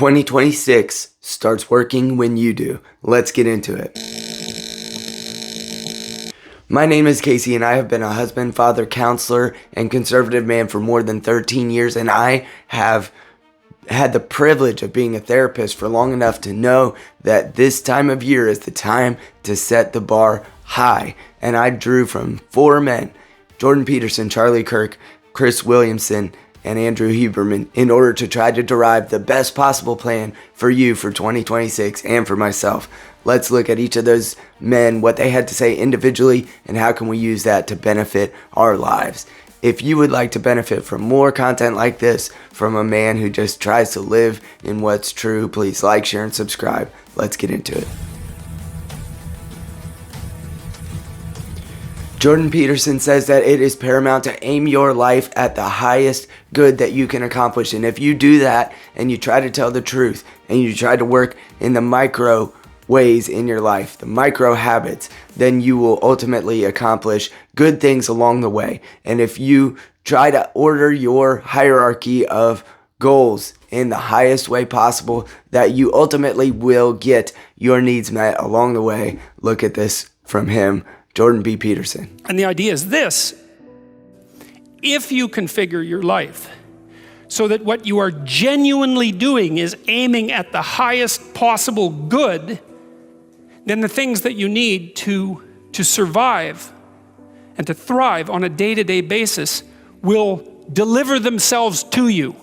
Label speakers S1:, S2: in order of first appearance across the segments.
S1: 2026 starts working when you do. Let's get into it. My name is Casey, and I have been a husband, father, counselor, and conservative man for more than 13 years, and I have had the privilege of being a therapist for long enough to know that this time of year is the time to set the bar high. And I drew from four men, Jordan Peterson, Charlie Kirk, Chris Williamson, and Andrew Huberman, in order to try to derive the best possible plan for you for 2026 and for myself. Let's look at each of those men, what they had to say individually, and how can we use that to benefit our lives. If you would like to benefit from more content like this from a man who just tries to live in what's true, please like, share, and subscribe. Let's get into it. Jordan Peterson says that it is paramount to aim your life at the highest good that you can accomplish. And if you do that and you try to tell the truth and you try to work in the micro ways in your life, the micro habits, then you will ultimately accomplish good things along the way. And if you try to order your hierarchy of goals in the highest way possible, that you ultimately will get your needs met along the way. Look at this from him, Jordan B. Peterson.
S2: And the idea is this: if you configure your life so that what you are genuinely doing is aiming at the highest possible good, then the things that you need to survive and to thrive on a day-to-day basis will deliver themselves to you.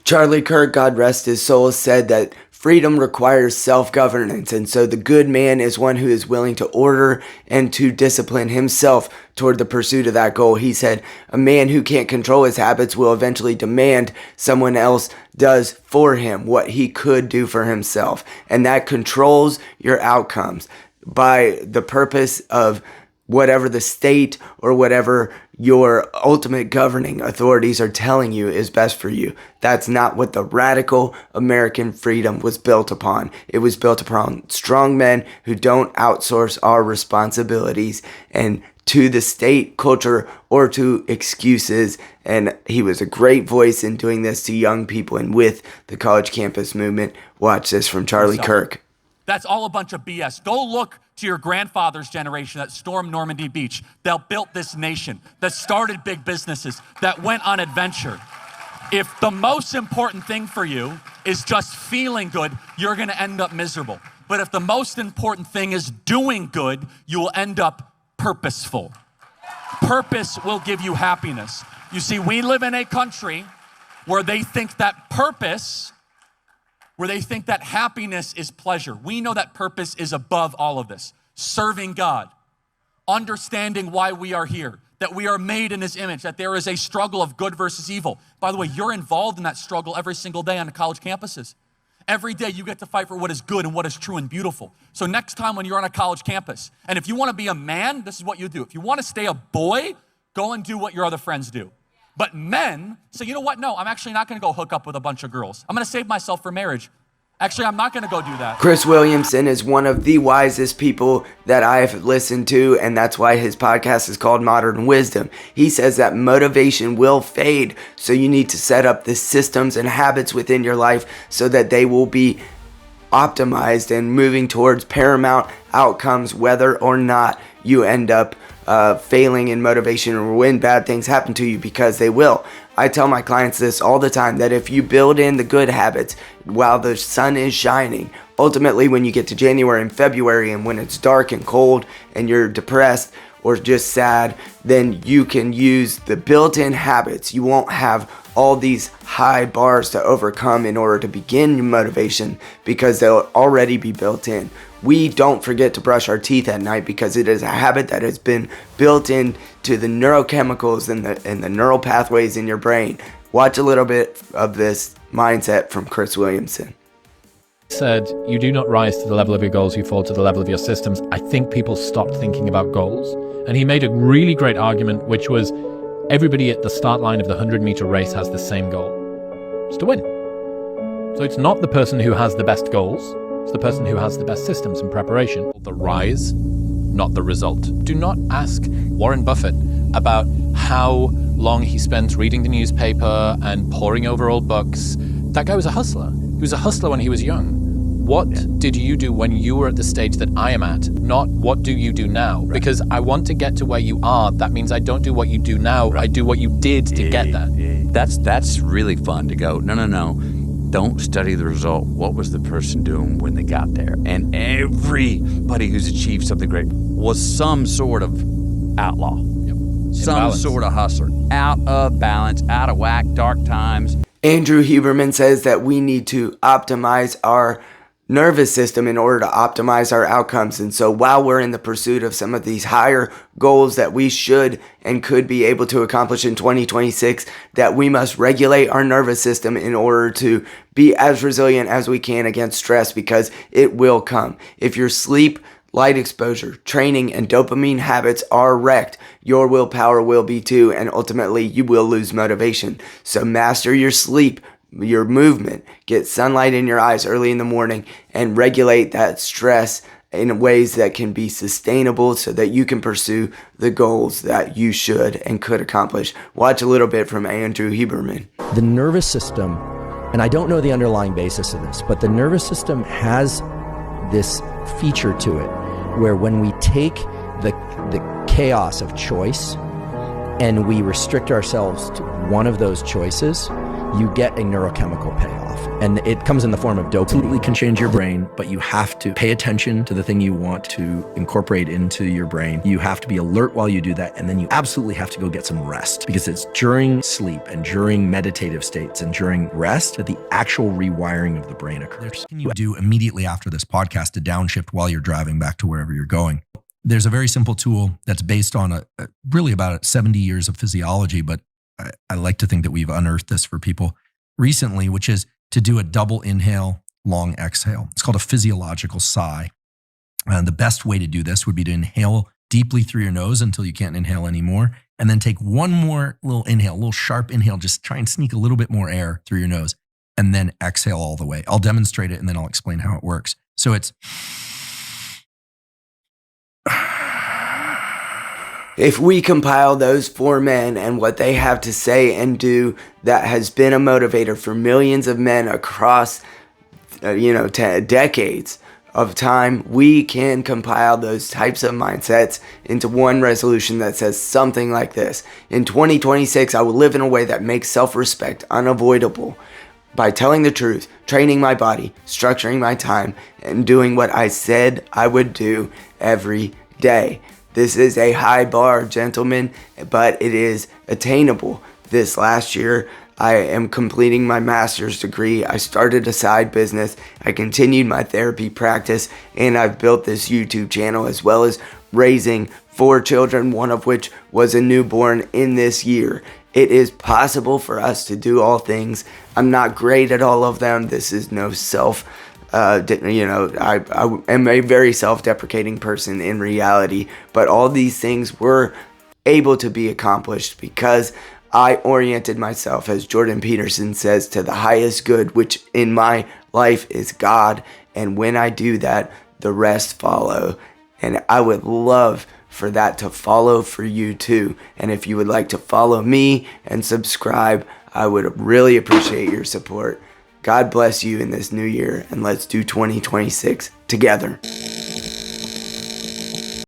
S1: Charlie Kirk, God rest his soul, said that freedom requires self-governance, and so the good man is one who is willing to order and to discipline himself toward the pursuit of that goal. He said, a man who can't control his habits will eventually demand someone else does for him what he could do for himself, and that controls your outcomes by the purpose of whatever the state or whatever your ultimate governing authorities are telling you is best for you. That's not what the radical American freedom was built upon. It was built upon strong men who don't outsource our responsibilities and to the state, culture, or to excuses. And he was a great voice in doing this to young people and with the college campus movement. Watch this from Charlie Kirk.
S3: That's all a bunch of BS. Go look to your grandfather's generation that stormed Normandy Beach, that built this nation, that started big businesses, that went on adventure. If the most important thing for you is just feeling good, you're gonna end up miserable. But if the most important thing is doing good, you will end up purposeful. Purpose will give you happiness. You see, we live in a country where they think that purpose, where they think that happiness is pleasure. We know that purpose is above all of this. Serving God, understanding why we are here, that we are made in His image, that there is a struggle of good versus evil. By the way, you're involved in that struggle every single day on the college campuses. Every day you get to fight for what is good and what is true and beautiful. So next time when you're on a college campus, and if you want to be a man, this is what you do. If you want to stay a boy, go and do what your other friends do. But men say, you know what? No, I'm actually not going to go hook up with a bunch of girls. I'm going to save myself for marriage. Actually, I'm not going to go do that.
S1: Chris Williamson is one of the wisest people that I've listened to, and that's why his podcast is called Modern Wisdom. He says that motivation will fade, so you need to set up the systems and habits within your life so that they will be optimized and moving towards paramount outcomes, whether or not you end up failing in motivation or when bad things happen to you, because they will. I tell my clients this all the time, that if you build in the good habits while the sun is shining, ultimately when you get to January and February and when it's dark and cold and you're depressed or just sad, then you can use the built-in habits. You won't have all these high bars to overcome in order to begin your motivation because they'll already be built in. We don't forget to brush our teeth at night because it is a habit that has been built into the neurochemicals and the neural pathways in your brain. Watch a little bit of this mindset from Chris Williamson.
S4: Said, you do not rise to the level of your goals, you fall to the level of your systems. I think people stopped thinking about goals. And he made a really great argument, which was everybody at the start line of the 100-meter race has the same goal. It's to win. So it's not the person who has the best goals. It's the person who has the best systems and preparation. The rise, not the result. Do not ask Warren Buffett about how long he spent reading the newspaper and poring over old books. That guy was a hustler. He was a hustler when he was young. What did you do when you were at the stage that I am at? Not what do you do now? Right. Because I want to get to where you are. That means I don't do what you do now. Right. I do what you did to get there.
S5: That's really fun to go, no. Don't study the result. What was the person doing when they got there? And everybody who's achieved something great was some sort of outlaw. Some sort of hustler. Out of balance, out of whack, dark times.
S1: Andrew Huberman says that we need to optimize our nervous system in order to optimize our outcomes. And so while we're in the pursuit of some of these higher goals that we should and could be able to accomplish in 2026, that we must regulate our nervous system in order to be as resilient as we can against stress, because it will come. If your sleep, light exposure, training, and dopamine habits are wrecked, your willpower will be too, and ultimately you will lose motivation. So master your sleep, your movement, get sunlight in your eyes early in the morning, and regulate that stress in ways that can be sustainable so that you can pursue the goals that you should and could accomplish. Watch a little bit from Andrew Huberman.
S6: The nervous system, and I don't know the underlying basis of this, but the nervous system has this feature to it where when we take the chaos of choice and we restrict ourselves to one of those choices, you get a neurochemical payoff. And it comes in the form of dopamine. Absolutely can change your brain, but you have to pay attention to the thing you want to incorporate into your brain. You have to be alert while you do that. And then you absolutely have to go get some rest, because it's during sleep and during meditative states and during rest that the actual rewiring of the brain occurs.
S7: Can you do immediately after this podcast to downshift while you're driving back to wherever you're going? There's a very simple tool that's based on really about 70 years of physiology, but I like to think that we've unearthed this for people recently, which is to do a double inhale, long exhale. It's called a physiological sigh. And the best way to do this would be to inhale deeply through your nose until you can't inhale anymore, and then take one more little inhale, a little sharp inhale, just try and sneak a little bit more air through your nose, and then exhale all the way. I'll demonstrate it and then I'll explain how it works. So it's...
S1: If we compile those four men and what they have to say and do, that has been a motivator for millions of men across, decades of time, we can compile those types of mindsets into one resolution that says something like this. In 2026, I will live in a way that makes self-respect unavoidable by telling the truth, training my body, structuring my time, and doing what I said I would do every day. This is a high bar, gentlemen, but it is attainable. This last year, I am completing my master's degree. I started a side business. I continued my therapy practice, and I've built this YouTube channel, as well as raising 4 children, one of which was a newborn in this year. It is possible for us to do all things. I'm not great at all of them. This is no I am a very self-deprecating person in reality, but all these things were able to be accomplished because I oriented myself, as Jordan Peterson says, to the highest good, which in my life is God. And when I do that, the rest follow. And I would love for that to follow for you too. And if you would like to follow me and subscribe, I would really appreciate your support. God bless you in this new year, and let's do 2026 together.